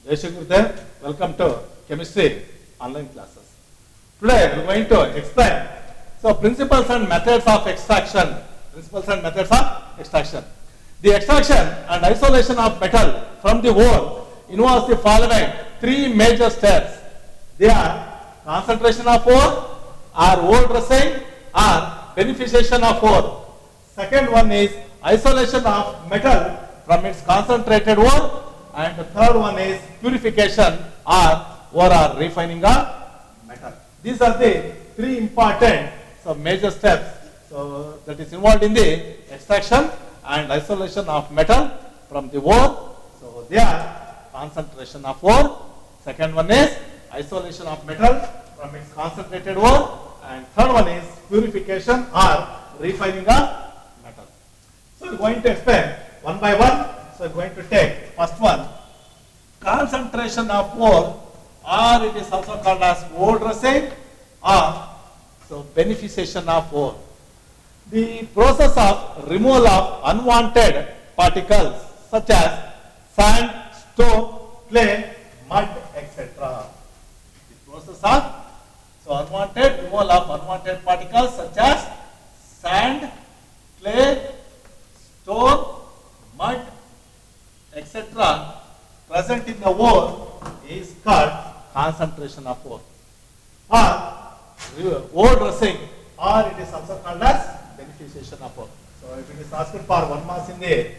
Jai Shri Gurudev. Welcome to chemistry online classes. Today we are going to explain principles and methods of extraction. Principles and methods of extraction. The extraction and isolation of metal from the ore involves the following three major steps. They are concentration of ore, or ore dressing, or beneficiation of ore. Second one is isolation of metal from its concentrated ore, and the third one is purification or refining of metal. These are the three important major steps that is involved in the extraction and isolation of metal from the ore. So they are concentration of ore. Second one is isolation of metal from its concentrated ore, and third one is purification or refining of metal. So we are going to explain one by one. So we are going to take first one, concentration of ore, or it is also called as ore dressing or beneficiation of ore. The process of removal of unwanted particles such as sand, stone, clay, mud, etc. The process of unwanted removal of unwanted particles such as sand, clay, stone, mud, etc. present in the ore is called concentration of ore, or ore dressing, or it is also called as beneficiation of ore. So if it is asked for 1 mark in the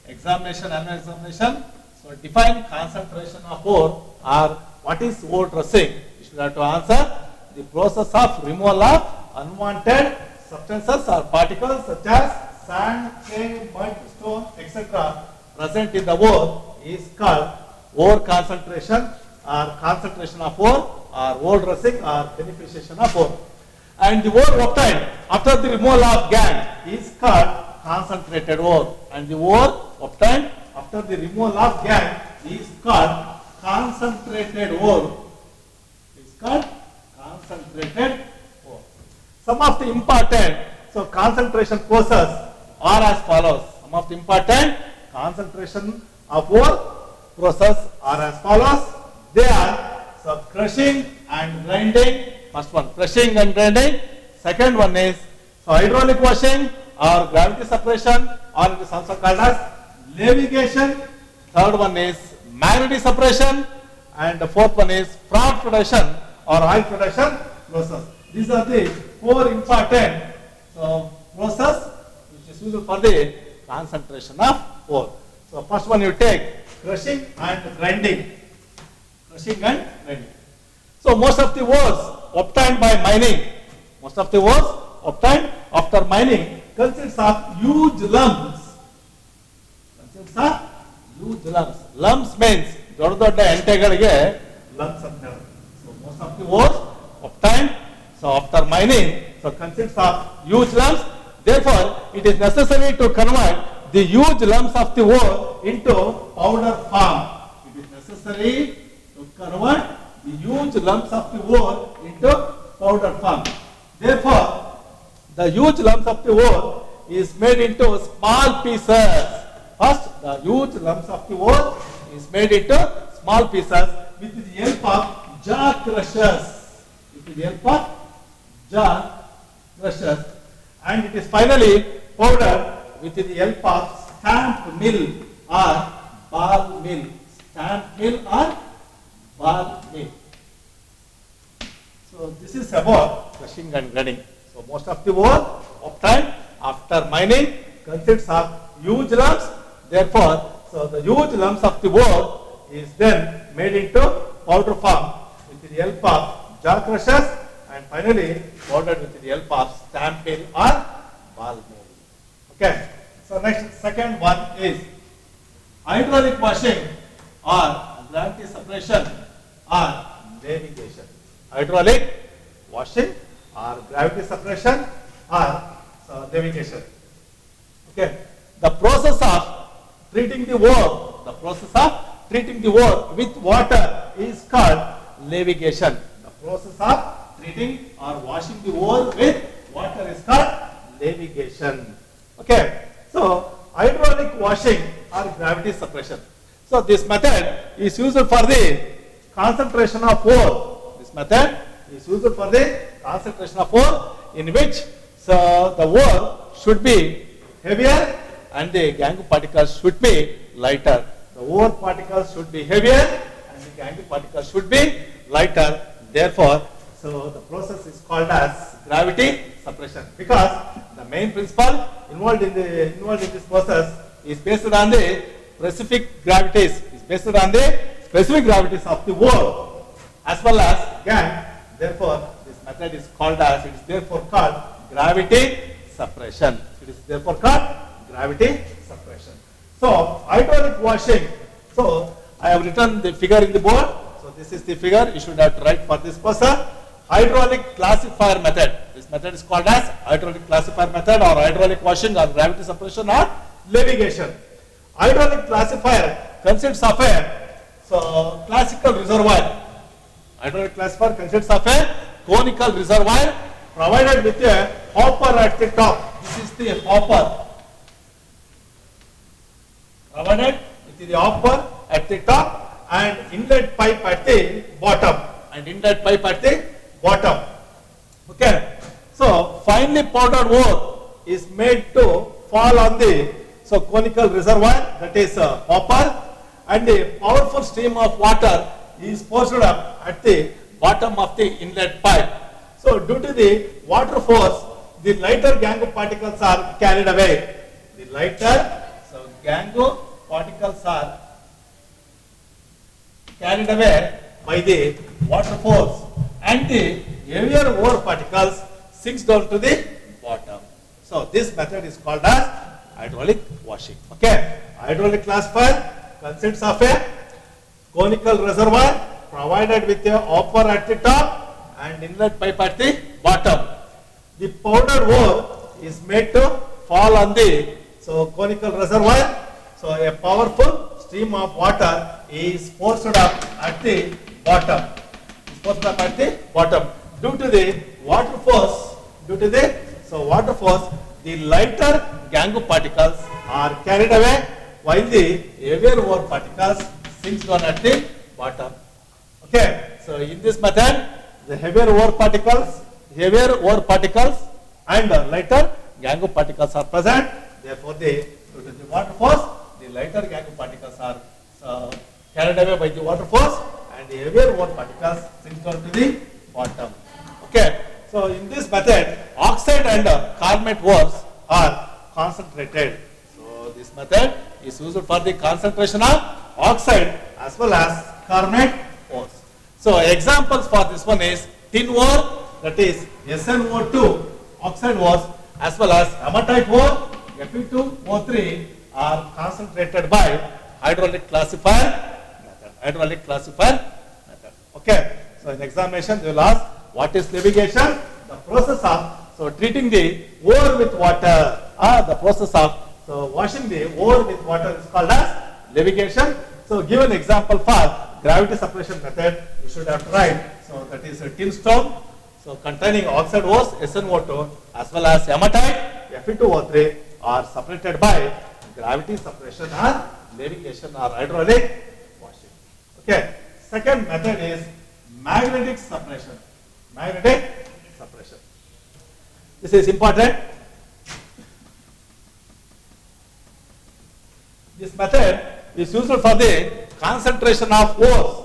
examination, annual examination, so define concentration of ore or what is ore dressing, you should have to answer the process of removal of unwanted substances or particles such as sand, clay, mud, stone, etc. present in the ore is called ore concentration or concentration of ore or ore dressing or beneficiation of ore. And the ore obtained after the removal of gangue is called concentrated ore, and the ore obtained after the removal of gangue is called concentrated ore. It's called concentrated ore. Some of the important concentration process are as follows. Some of the important concentration of ore process are as follows. They are crushing and grinding. First one, crushing and grinding. Second one is hydraulic washing or gravity separation, or it is also called as levitation. Third one is magnetic separation, and the fourth one is froth production or oil production process. These are the four important process which is used for the concentration of ore. So first one you take crushing and grinding. Crushing and grinding. So most of the ores obtained by mining, most of the ores obtained after mining consists of huge lumps. Consists of huge lumps. Lumps means ದೊಡ್ಡ ಎಂಟೆಗಳಿಗೆ lumps ಅಂತಾರೆ. So most of the ores obtained after mining consists of huge lumps. Therefore, it is necessary to convert the huge lumps of the ore into powder form. It is necessary to convert the huge lumps of the ore into powder form. Therefore, the huge lumps of the ore is made into small pieces. First, the huge lumps of the ore is made into small pieces with the help of jaw crushers. With the help of jaw crushers, and it is finally powdered with the help of stamp mill or ball mill. Stamp mill or ball mill. So this is about crushing and grinding. So most of the ore obtained after mining consists of huge lumps. Therefore, the huge lumps of the ore is then made into powder form with the help of jaw crushers, and finally powdered with the help of stamp mill or ball mill. Okay. So next, second one is hydraulic washing or gravity separation or levitation. Hydraulic washing or gravity separation or levitation. Okay. The process of treating the ore with water is called levitation. The process of treating or washing the ore with water is called levitation. Okay. So hydraulic washing or gravity separation. So this method is used for the concentration of ore. This method is used for the concentration of ore, in which so the ore should be heavier and the gangue particles should be lighter. The ore particles should be heavier and the gangue particles should be lighter. Therefore, so the process is called as gravity suppression, because the main principle involved in this process is based on the specific gravities, of the ore as well as gangue. Therefore, this method is called as, it is therefore called gravity suppression. It is therefore called gravity suppression. So hydraulic washing. So I have written the figure in the board. So this is the figure you should have to write for this person. Hydraulic classifier method. This method is called as hydraulic classifier method, or hydraulic washing, or gravity suppression, or leviation. Hydraulic classifier consists of a classical reservoir. Hydraulic classifier consists of a conical reservoir provided with a hopper at the top. This is the hopper. Provided with the hopper at the top and inlet pipe at the bottom. Okay. So finely powdered ore is made to fall on the conical reservoir, that is hopper, and a powerful stream of water is forced up at the bottom of the inlet pipe. So due to the water force, the lighter gangue particles are carried away. Gangue particles are carried away by the water force, and the heavier ore particles sinks down to the bottom. So this method is called as hydraulic washing. Okay. Hydraulic classifier consists of a conical reservoir provided with a hopper at the top and inlet pipe at the bottom. The powdered ore is made to fall on the conical reservoir. So a powerful stream of water is forced up at the bottom. Due to the water force, the lighter gangue particles are carried away, while the heavier ore particles sinks down at the bottom. Okay. So in this method, the heavier ore particles and lighter gangue particles are present. Therefore, due to the water force, the lighter gangue particles are carried away by the water force, and the heavier ore particles sinks down to the bottom. Okay. So in this method, oxide and carbonate ores are concentrated. So this method is used for the concentration of oxide as well as carbonate ores. So examples for this one is tin ore, that is SnO2 oxide ores, as well as hematite ore, Fe2O3, are concentrated by hydraulic classifier method. Okay. So in examination they will ask, what is leviation? The process of treating the ore with water. The process of washing the ore with water is called as leviation. So give an example for gravity suppression method. You should have to write. So that is a tin stone. So containing oxide ores, SnO2, as well as hematite, Fe2O3, are separated by gravity suppression or leviation or hydraulic washing. Okay. Second method is magnetic suppression. This is important. This method is used for the concentration of ores.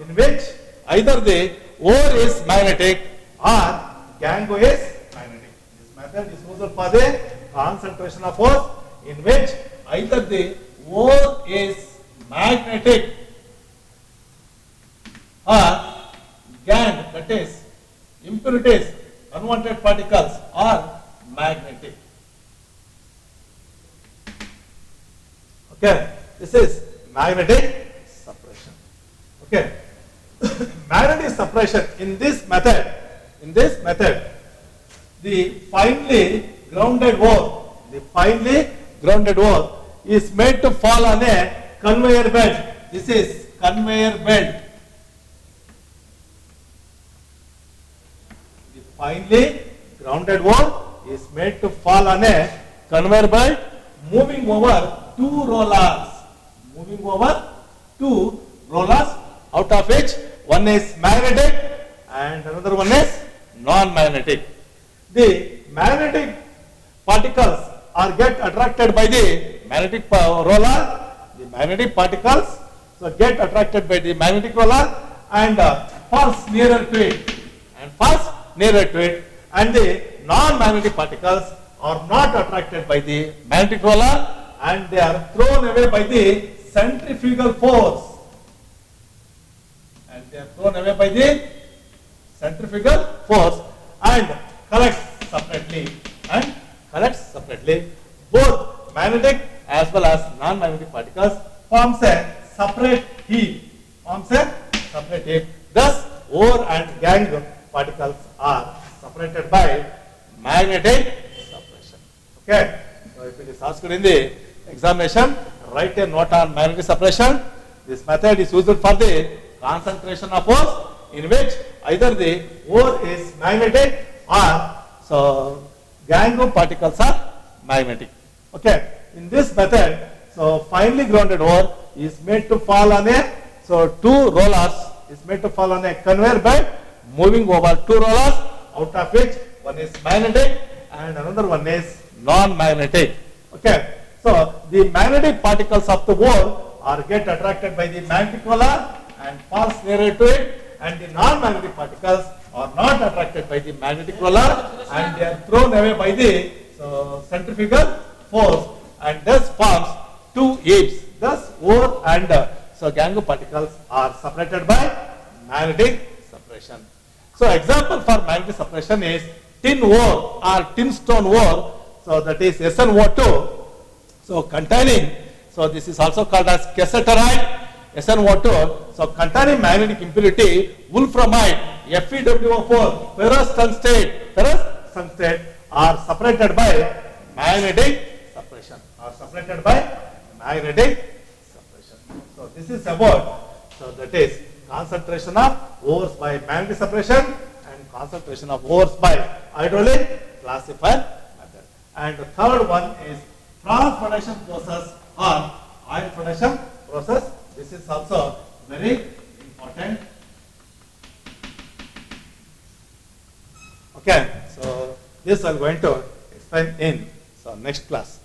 In which either the ore is magnetic or gangue is magnetic. This method is used for the concentration of ores, in which either the ore is magnetic or gangue, that is impurities, unwanted particles, are magnetic. Okay, this is magnetic suppression. Okay, magnetic suppression in this method, the finely grounded ore is made to fall on a conveyor belt. This is conveyor belt. The finely grounded ore is made to fall on a conveyor belt. moving over two rollers. Moving over two rollers, out of which one is magnetic and another one is non-magnetic. The magnetic particles are get attracted by the magnetic roller. The magnetic particles so get attracted by the magnetic roller and falls nearer to it. And the non-magnetic particles are not attracted by the magnetic roller and they are thrown away by the centrifugal force. And collect separately. Both magnetic as well as non-magnetic particles forms a separate heap. Thus, ore and gangue particles are separated by magnetic separation. Okay. So if it is asked in the examination, write a note on magnetic separation. This method is used for the concentration of ores in which either the ore is magnetic or so gangue particles are magnetic. Okay. In this method, so finely grounded ore is made to fall on a two rollers is made to fall on a conveyor belt moving over two rollers, out of which one is magnetic and another one is non-magnetic. Okay. So the magnetic particles of the ore are get attracted by the magnetic roller and falls nearer to it, and the non-magnetic particles are not attracted by the magnetic roller and they are thrown away by the centrifugal force, and thus forms two heaps. Thus ore and gangue particles are separated by magnetic separation. So example for magnetic separation is tin ore or tin stone ore, so that is SnO2. So containing, so this is also called as cassiterite, SnO2, so containing magnetic impurity wolframite, FeWO4, ferrous tungstate are separated by magnetic separation. So this is about, so that is concentration of ores by magnetic separation and concentration of ores by hydraulic classifier method. And the third one is froth production process or oil production process. This is also very important. Okay, so this I'm going to explain in next class.